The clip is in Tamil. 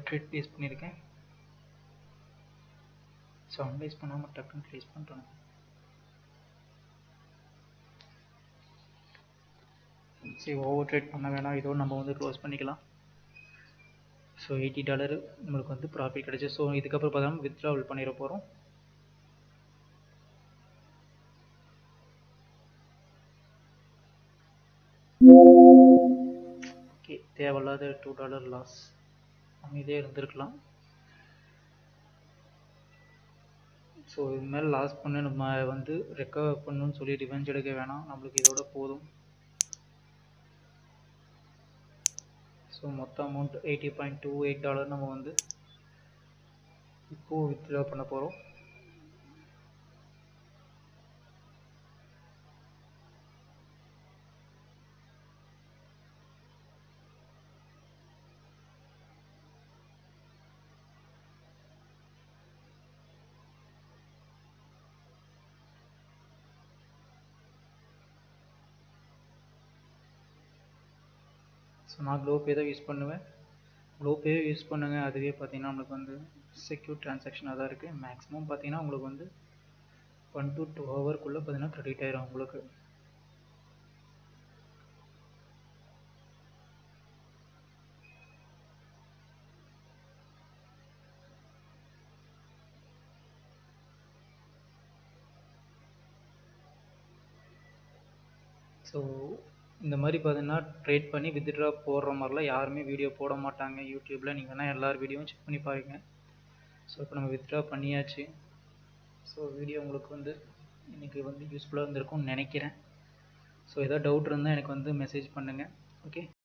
ட்ரேட் ப்ளேஸ் பண்ணியிருக்கேன். ஸோ அனலைஸ் பண்ணாமல் டக்குன்னு ப்ளேஸ் பண்ணிட்டோம். சரி, ஓவர் ட்ரேட் பண்ண வேணாம், இதோடு நம்ம வந்து க்ளோஸ் பண்ணிக்கலாம். ஸோ $80 நம்மளுக்கு வந்து ப்ராஃபிட் கிடைச்சி. ஸோ இதுக்கப்புறம் பார்த்தோம்னா வித்ட்ராவல் பண்ணிட போகிறோம். ஓகே, தேவையில்லாத $2 லாஸ், அமைதியே இருந்திருக்கலாம். ஸோ இது மேலே லாஸ் பண்ண நம்ம வந்து ரெக்கவர் பண்ணணும்னு சொல்லி ரிவெஞ்ச் எடுக்க வேணாம், நம்மளுக்கு இதோட போதும். ஸோ மொத்த அமௌண்ட் $80.28 நம்ம வந்து இப்போது வித்ட்ரா பண்ண போகிறோம். ஸோ நான் க்ளோபே தான் யூஸ் பண்ணுவேன். க்ளோபே யூஸ் பண்ணுங்கள். அதுவே பார்த்தீங்கன்னா நம்மளுக்கு வந்து செக்யூர் ட்ரான்சாக்ஷனாக தான் இருக்குது. மேக்ஸிமம் பார்த்தீங்கன்னா உங்களுக்கு வந்து 1 to 2 ஹவருக்குள்ளே பார்த்தீங்கன்னா கிரெடிட் ஆயிரும் உங்களுக்கு. ஸோ இந்த மாதிரி பார்த்தீங்கன்னா ட்ரேட் பண்ணி வித்ட்ரா போடுற மாதிரிலாம் யாருமே வீடியோ போட மாட்டாங்க யூடியூப்பில். நீங்கள் வேணால் எல்லார் வீடியோவும் செக் பண்ணி பாருங்க. ஸோ இப்போ நம்ம வித்ட்ரா பண்ணியாச்சு. ஸோ வீடியோ உங்களுக்கு வந்து இன்றைக்கி வந்து யூஸ்ஃபுல்லாக இருந்திருக்கும்னு நினைக்கிறேன். ஸோ ஏதாவது டவுட் இருந்தால் எனக்கு வந்து மெசேஜ் பண்ணுங்கள். ஓகே.